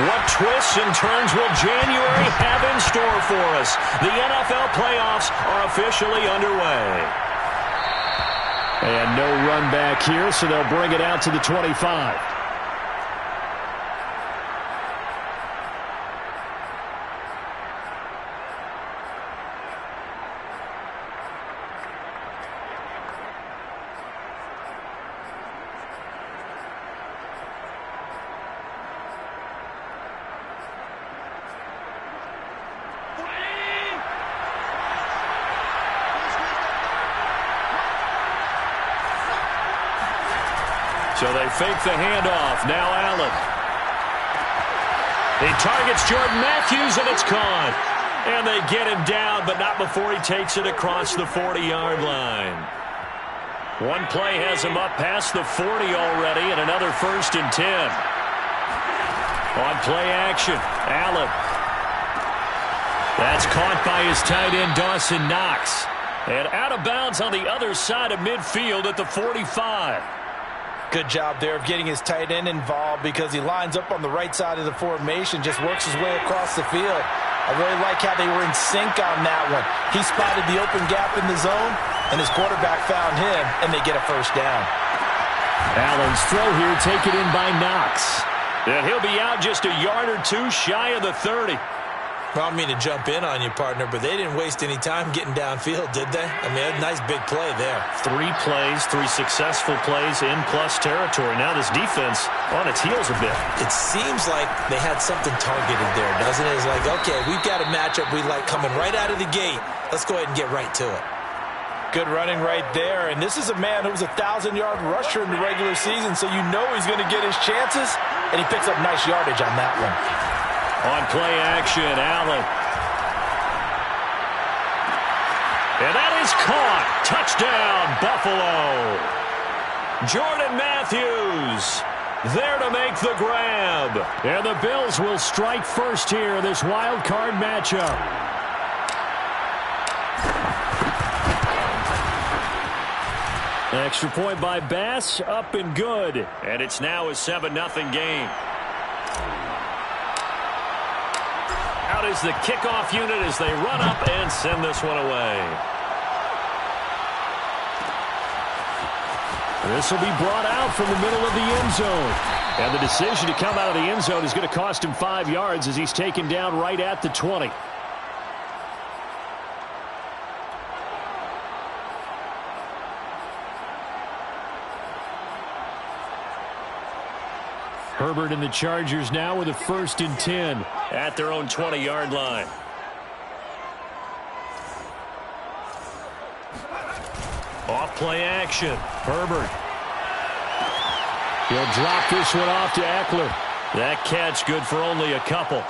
What twists and turns will January have in store for us? The NFL playoffs are officially underway. And no run back here, so they'll bring it out to the 25. So they fake the handoff. Now Allen. He targets Jordan Matthews, and it's caught. And they get him down, but not before he takes it across the 40-yard line. One play has him up past the 40 already, and another 1st and 10. On play action, Allen. That's caught by his tight end, Dawson Knox. And out of bounds on the other side of midfield at the 45. Good job there of getting his tight end involved because he lines up on the right side of the formation, just works his way across the field. I really like how they were in sync on that one. He spotted the open gap in the zone, and his quarterback found him, and they get a first down. Allen's throw here taken in by Knox. And he'll be out just a yard or two shy of the 30. I don't mean to jump in on you, partner, but they didn't waste any time getting downfield, did they? I mean, a nice big play there. 3 plays, 3 successful plays in plus territory. Now this defense on its heels a bit. It seems like they had something targeted there, doesn't it? It's like, okay, we've got a matchup we like coming right out of the gate. Let's go ahead and get right to it. Good running right there, and this is a man who was a 1,000-yard rusher in the regular season, so you know he's going to get his chances, and he picks up nice yardage on that one. On play action, Allen. And that is caught. Touchdown, Buffalo. Jordan Matthews there to make the grab. And the Bills will strike first here in this wild card matchup. Extra point by Bass, up and good. And it's now a 7-0 game. Out is the kickoff unit as they run up and send this one away. This will be brought out from the middle of the end zone. And the decision to come out of the end zone is going to cost him 5 yards as he's taken down right at the 20. Herbert and the Chargers now with a 1st and 10 at their own 20-yard line. Off play action. Herbert. He'll drop this one off to Eckler. That catch good for only a couple.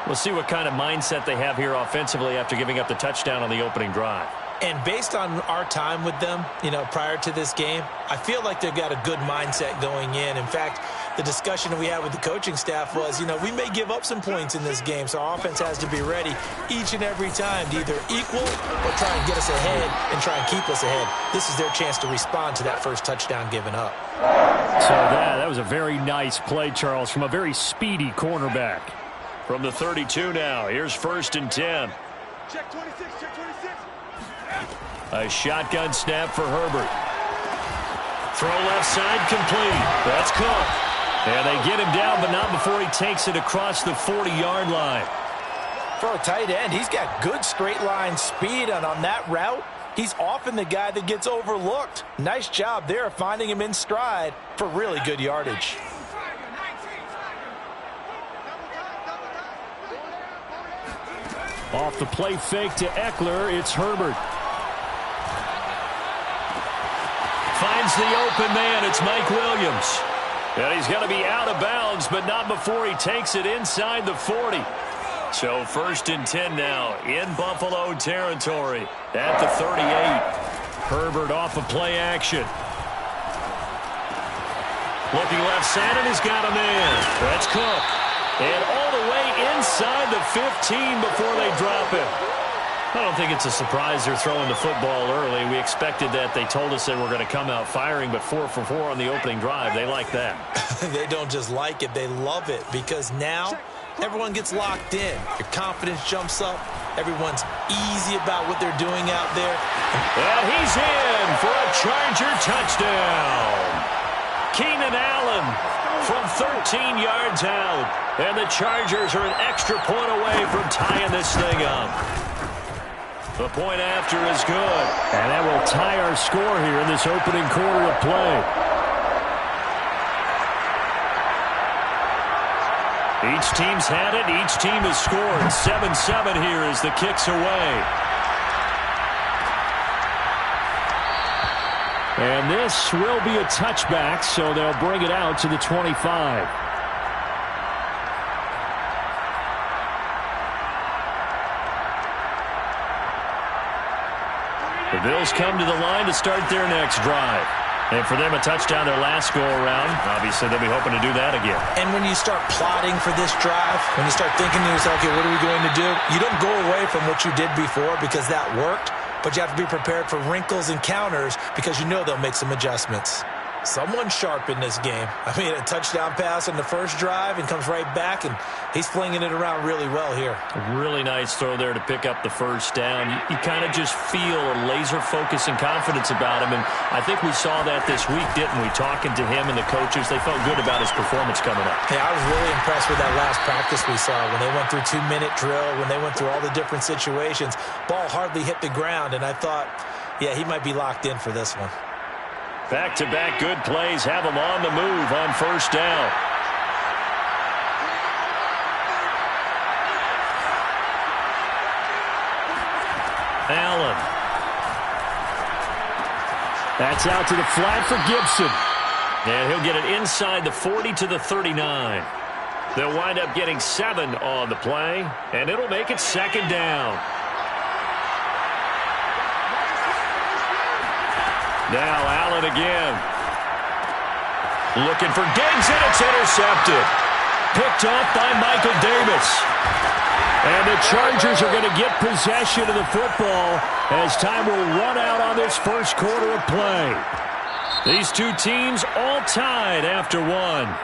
We'll see what kind of mindset they have here offensively after giving up the touchdown on the opening drive. And based on our time with them, prior to this game, I feel like they've got a good mindset going in. In fact, the discussion we had with the coaching staff was, we may give up some points in this game, so our offense has to be ready each and every time to either equal or try and get us ahead and try and keep us ahead. This is their chance to respond to that first touchdown given up. So that was a very nice play, Charles, from a very speedy cornerback. From the 32 now, here's 1st and 10. Check 26, check 26. A shotgun snap for Herbert. Throw left side complete. That's caught. And they get him down, but not before he takes it across the 40-yard line. For a tight end, he's got good straight line speed, and on that route, he's often the guy that gets overlooked. Nice job there of finding him in stride for really good yardage. Off the play fake to Eckler, it's Herbert. Finds the open man, it's Mike Williams. And he's going to be out of bounds, but not before he takes it inside the 40. So 1st and 10 now in Buffalo territory at the 38. Herbert off of play action. Looking left side, and he's got a man. That's Cook. And all the way inside the 15 before they drop him. I don't think it's a surprise they're throwing the football early. We expected that. They told us they were going to come out firing, but 4 for 4 on the opening drive. They like that. They don't just like it. They love it because now everyone gets locked in. Your confidence jumps up. Everyone's easy about what they're doing out there. And he's in for a Charger touchdown. Keenan Allen from 13 yards out. And the Chargers are an extra point away from tying this thing up. The point after is good. And that will tie our score here in this opening quarter of play. Each team's had it. Each team has scored. 7-7 here as the kick's away. And this will be a touchback, so they'll bring it out to the 25. The Bills come to the line to start their next drive. And for them, a touchdown their last go-around. Obviously, they'll be hoping to do that again. And when you start plotting for this drive, when you start thinking to yourself, okay, what are we going to do? You don't go away from what you did before because that worked, but you have to be prepared for wrinkles and counters because you know they'll make some adjustments. Someone's sharp in this game. I mean, a touchdown pass on the first drive and comes right back, and he's flinging it around really well here. A really nice throw there to pick up the first down. You kind of just feel a laser focus and confidence about him, and I think we saw that this week, didn't we? Talking to him and the coaches, they felt good about his performance coming up. Yeah, I was really impressed with that last practice we saw when they went through 2-minute drill, when they went through all the different situations. Ball hardly hit the ground, and I thought, yeah, he might be locked in for this one. Back-to-back good plays have him on the move on first down. Allen. That's out to the flat for Gibson. And he'll get it inside the 40 to the 39. They'll wind up getting 7 on the play, and it'll make it second down. Now Allen again. Looking for Diggs, and it's intercepted. Picked off by Michael Davis. And the Chargers are going to get possession of the football as time will run out on this first quarter of play. These two teams all tied after one.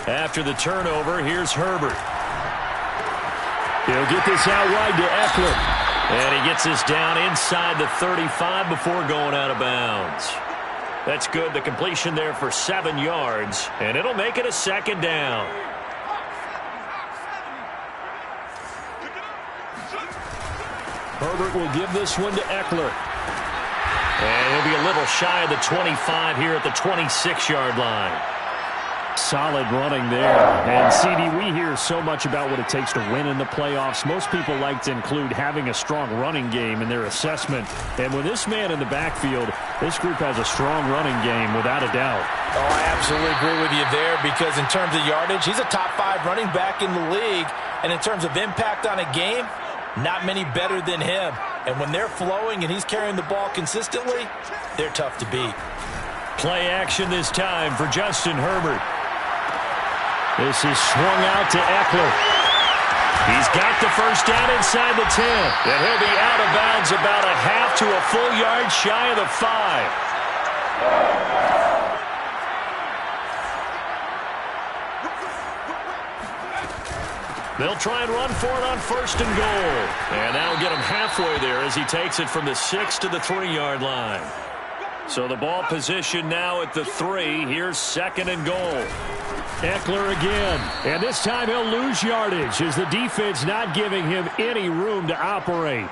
After the turnover, here's Herbert. He'll get this out wide to Eckler. And he gets this down inside the 35 before going out of bounds. That's good. The completion there for 7 yards. And it'll make it a second down. Herbert will give this one to Eckler. And he'll be a little shy of the 25 here at the 26-yard line. Solid running there. And, CD, we hear so much about what it takes to win in the playoffs. Most people like to include having a strong running game in their assessment. And with this man in the backfield, this group has a strong running game without a doubt. Oh, I absolutely agree with you there because in terms of yardage, he's a top 5 running back in the league. And in terms of impact on a game, not many better than him. And when they're flowing and he's carrying the ball consistently, they're tough to beat. Play action this time for Justin Herbert. This is swung out to Eckler. He's got the first down inside the 10. And he'll be out of bounds about a half to a full yard shy of the 5. They'll try and run for it on first and goal. And that'll get him halfway there as he takes it from the 6 to the 3-yard line. So the ball position now at the 3. Here's second and goal. Eckler again. And this time he'll lose yardage as the defense not giving him any room to operate.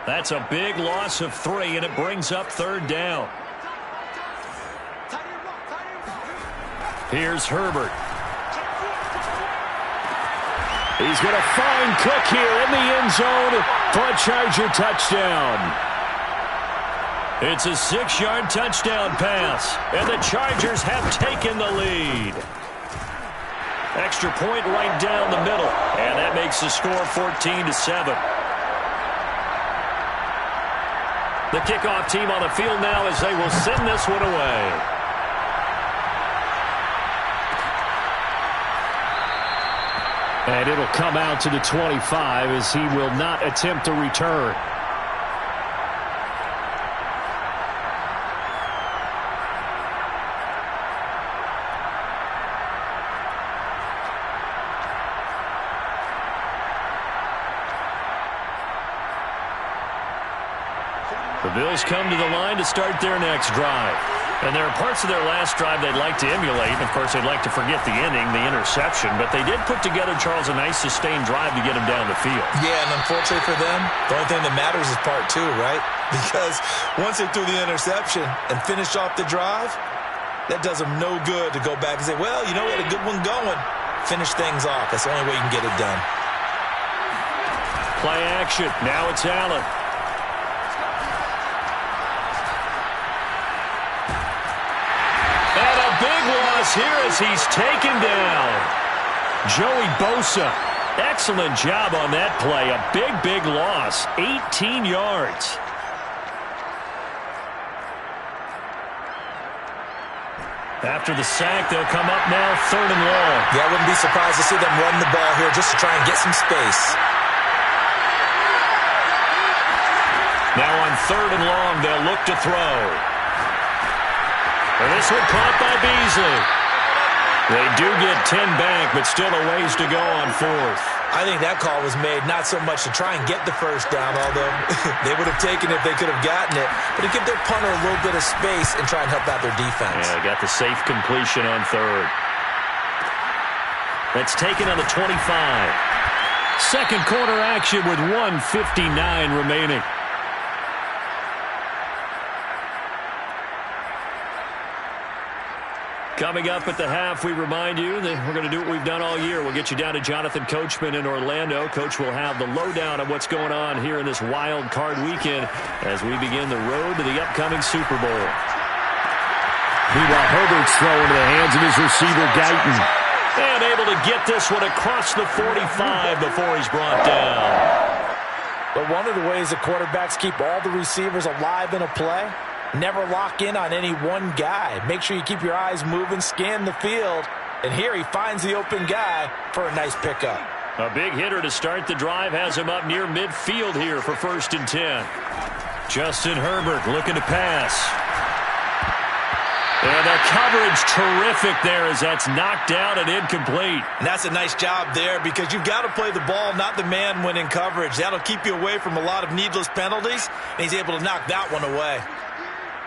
That's a big loss of 3, and it brings up third down. Here's Herbert. He's going to find Cook here in the end zone for a Charger touchdown. It's a 6-yard touchdown pass, and the Chargers have taken the lead. Extra point right down the middle, and that makes the score 14-7. The kickoff team on the field now as they will send this one away. And it'll come out to the 25 as he will not attempt to return. The Bills come to the line to start their next drive. And there are parts of their last drive they'd like to emulate. And, of course, they'd like to forget the inning, the interception. But they did put together, Charles, a nice sustained drive to get him down the field. Yeah, and unfortunately for them, the only thing that matters is part two, right? Because once they threw the interception and finished off the drive, that does them no good to go back and say, well, you know, we had a good one going. Finish things off. That's the only way you can get it done. Play action. Now it's Allen. Big loss here as he's taken down. Joey Bosa. Excellent job on that play. A big loss. 18 yards. After the sack, they'll come up now 3rd and long. Yeah, I wouldn't be surprised to see them run the ball here just to try and get some space. Now on 3rd and long, they'll look to throw. And this one caught by Beasley. They do get 10 back, but still a ways to go on 4th. I think that call was made not so much to try and get the first down, although they would have taken it if they could have gotten it, but to give their punter a little bit of space and try and help out their defense. Yeah, got the safe completion on 3rd. That's taken on the 25. Second quarter action with 1:59 remaining. Coming up at the half, we remind you that we're going to do what we've done all year. We'll get you down to Jonathan Coachman in Orlando. Coach will have the lowdown of what's going on here in this wild card weekend as we begin the road to the upcoming Super Bowl. Meanwhile, Herbert's throw into the hands of his receiver, Guyton. And able to get this one across the 45 before he's brought down. But one of the ways that quarterbacks keep all the receivers alive in a play, never lock in on any one guy. Make sure you keep your eyes moving, scan the field. And here he finds the open guy for a nice pickup. A big hitter to start the drive has him up near midfield here for 1st and 10. Justin Herbert looking to pass. And the coverage terrific there as that's knocked down and incomplete. And that's a nice job there because you've got to play the ball, not the man when in coverage. That'll keep you away from a lot of needless penalties, and he's able to knock that one away.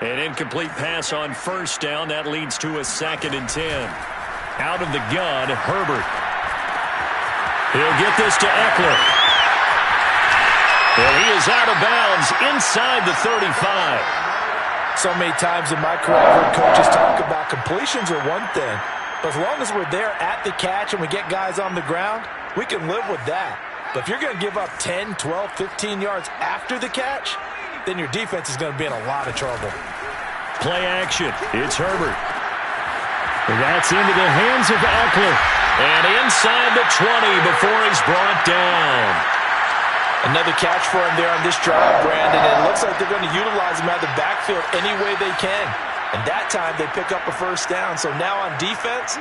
An incomplete pass on 1st down. That leads to a 2nd and 10. Out of the gun, Herbert. He'll get this to Eckler. And he is out of bounds inside the 35. So many times in my career, I've heard coaches talk about completions are one thing. But as long as we're there at the catch and we get guys on the ground, we can live with that. But if you're going to give up 10, 12, 15 yards after the catch, then your defense is going to be in a lot of trouble. Play action. It's Herbert. And that's into the hands of Eckler. And inside the 20 before he's brought down. Another catch for him there on this drive, Brandon. And it looks like they're going to utilize him out of the backfield any way they can. And that time they pick up a 1st down. So now on defense,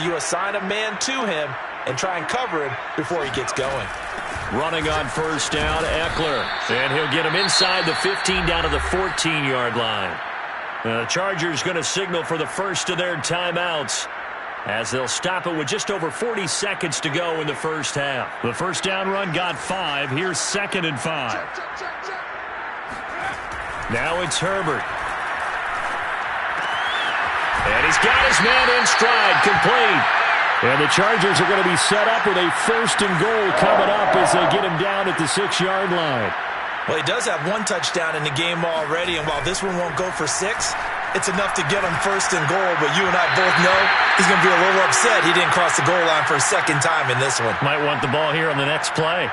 you assign a man to him and try and cover him before he gets going. Running on 1st down, Eckler. And he'll get him inside the 15 down to the 14-yard line. The Chargers going to signal for the first of their timeouts as they'll stop it with just over 40 seconds to go in the first half. The 1st down run got 5. Here's 2nd and 5. Now it's Herbert. And he's got his man in stride, complete. And the Chargers are going to be set up with a 1st and goal coming up as they get him down at the 6-yard line. Well, he does have 1 touchdown in the game already, and while this one won't go for 6, it's enough to get him 1st and goal. But you and I both know he's going to be a little upset he didn't cross the goal line for a 2nd time in this one. Might want the ball here on the next play.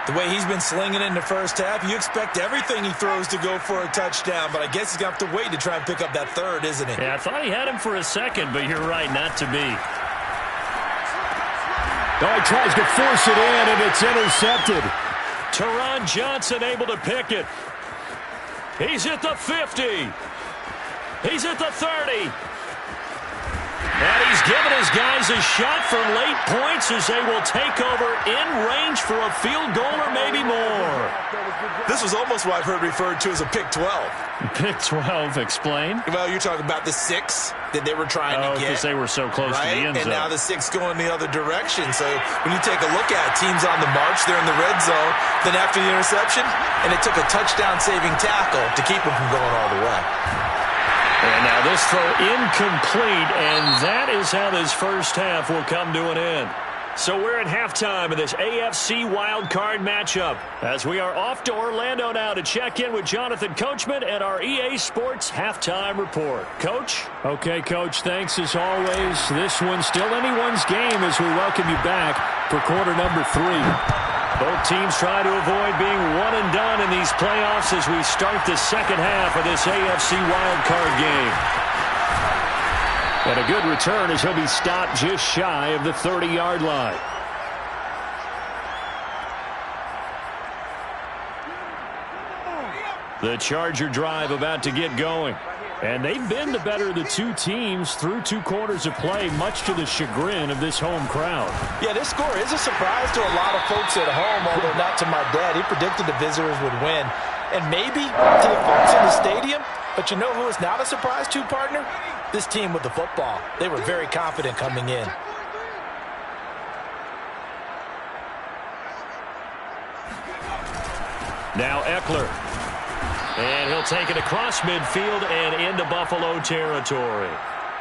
The way he's been slinging in the first half, you expect everything he throws to go for a touchdown, but I guess he's going to have to wait to try and pick up that 3rd, isn't he? Yeah, I thought he had him for a 2nd, but you're right, not to be. Oh, he tries to force it in, and it's intercepted. Teron Johnson able to pick it. He's at the 50. He's at the 30. And he's given his guys a shot for late points as they will take over in range for a field goal or maybe more. This was almost what I've heard referred to as a pick 12. Pick 12, explain. Well, you're talking about the 6 that they were trying to get. Because they were so close to the end zone. And now the 6 going the other direction. So when you take a look at it, teams on the march, they're in the red zone. Then after the interception, and it took a touchdown-saving tackle to keep them from going all the way. And now this throw incomplete, and that is how this first half will come to an end. So we're at halftime in this AFC wildcard matchup as we are off to Orlando now to check in with Jonathan Coachman and our EA Sports halftime report. Coach? Okay, Coach, thanks as always. This one's still anyone's game as we welcome you back for quarter number 3. Both teams try to avoid being one and done in these playoffs as we start the second half of this AFC wildcard game. And a good return as he'll be stopped just shy of the 30-yard line. The Charger drive about to get going. And they've been the better of the two teams through 2 quarters of play, much to the chagrin of this home crowd. Yeah, this score is a surprise to a lot of folks at home, although not to my dad. He predicted the visitors would win. And maybe to the folks in the stadium. But you know who is not a surprise to, partner? This team with the football. They were very confident coming in. Now Eckler. And he'll take it across midfield and into Buffalo territory.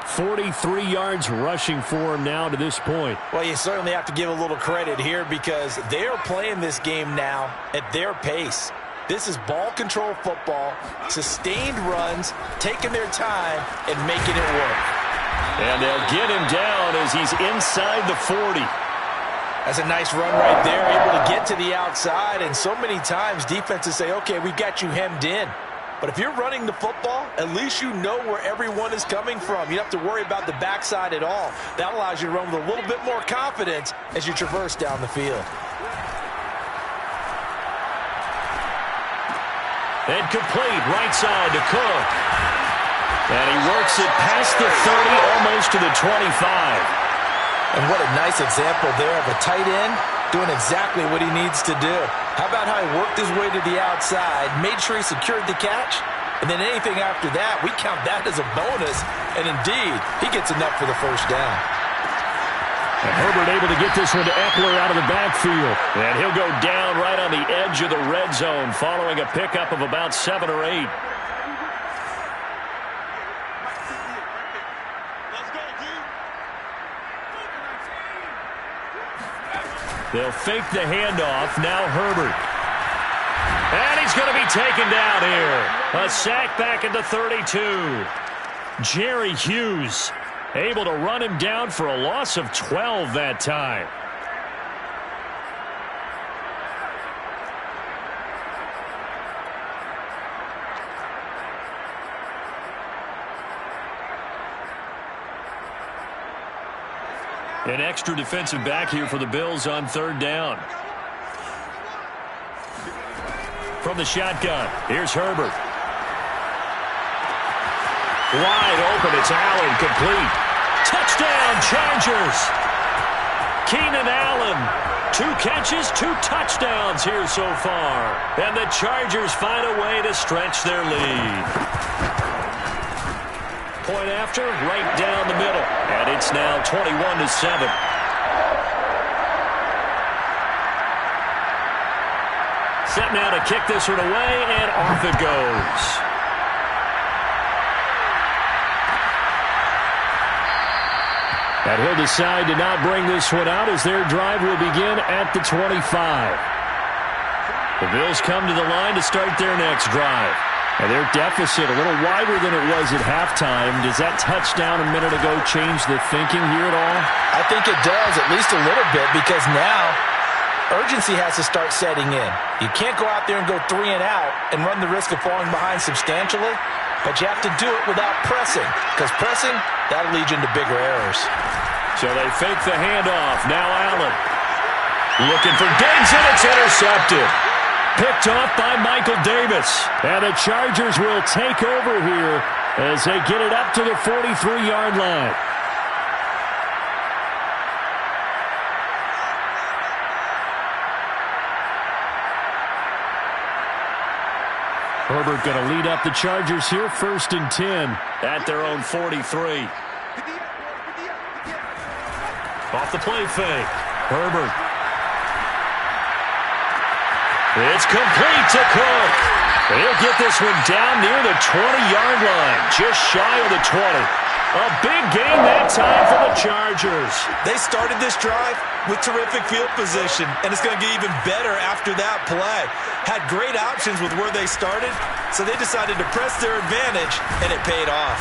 43 yards rushing for him now to this point. Well, you certainly have to give a little credit here because they're playing this game now at their pace. This is ball control football, sustained runs, taking their time, and making it work. And they'll get him down as he's inside the 40. That's a nice run right there, able to get to the outside. And so many times defenses say, okay, we've got you hemmed in. But if you're running the football, at least you know where everyone is coming from. You don't have to worry about the backside at all. That allows you to run with a little bit more confidence as you traverse down the field. And complete right side to Cook. And he works it past the 30, almost to the 25. And what a nice example there of a tight end doing exactly what he needs to do. How about how he worked his way to the outside, made sure he secured the catch, and then anything after that, we count that as a bonus. And indeed, he gets enough for the first down. And Herbert able to get this one to Eckler out of the backfield. And he'll go down right on the edge of the red zone following a pickup of about 7 or 8. They'll fake the handoff. Now Herbert. And he's going to be taken down here. A sack back at the 32. Jerry Hughes able to run him down for a loss of 12 that time. An extra defensive back here for the Bills on 3rd down. From the shotgun, here's Herbert. Wide open, it's Allen, complete. Touchdown, Chargers. Keenan Allen, 2 catches, 2 touchdowns here so far. And the Chargers find a way to stretch their lead. Point after, right down the middle. And it's now 21-7. Set now to kick this one away, and off it goes. And he'll decide to not bring this one out as their drive will begin at the 25. The Bills come to the line to start their next drive. And their deficit a little wider than it was at halftime. Does that touchdown a minute ago change the thinking here at all? I think it does, at least a little bit, because now urgency has to start setting in. You can't go out there and go 3 and out and run the risk of falling behind substantially, but you have to do it without pressing, because pressing, that'll lead you into bigger errors. So they fake the handoff. Now Allen looking for Diggs, and it's intercepted. Picked off by Michael Davis. And the Chargers will take over here as they get it up to the 43-yard line. Herbert going to lead up the Chargers here, 1st and 10 at their own 43. Off the play fake. Herbert. It's complete to Cook. He'll get this one down near the 20-yard line, just shy of the 20. A big game that time for the Chargers. They started this drive with terrific field position, and it's going to get even better after that play. Had great options with where they started, so they decided to press their advantage, and it paid off.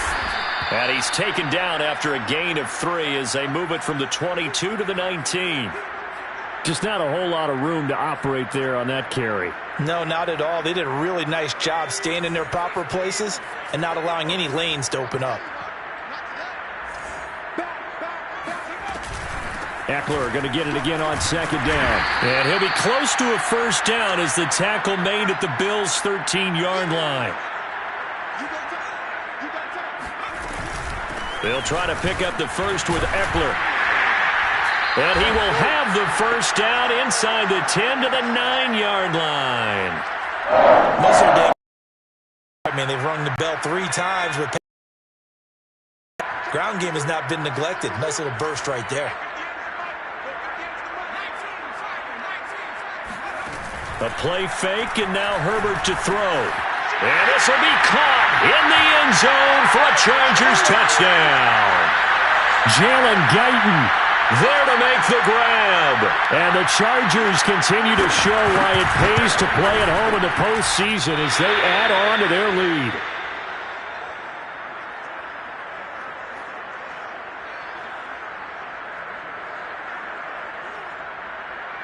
And he's taken down after a gain of 3 as they move it from the 22 to the 19. Just not a whole lot of room to operate there on that carry. No, not at all. They did a really nice job staying in their proper places and not allowing any lanes to open up. Eckler going to get it again on 2nd down. And he'll be close to a 1st down as the tackle made at the Bills' 13-yard line. They'll try to pick up the 1st with Eckler. And he will have the 1st down inside the 10 to the 9-yard line. Most of the game, I mean, they've rung the bell 3 times. But ground game has not been neglected. Nice little burst right there. A play fake, and now Herbert to throw. And this will be caught in the end zone for a Chargers touchdown. Jalen Guyton there to make the grab. And the Chargers continue to show why it pays to play at home in the postseason as they add on to their lead.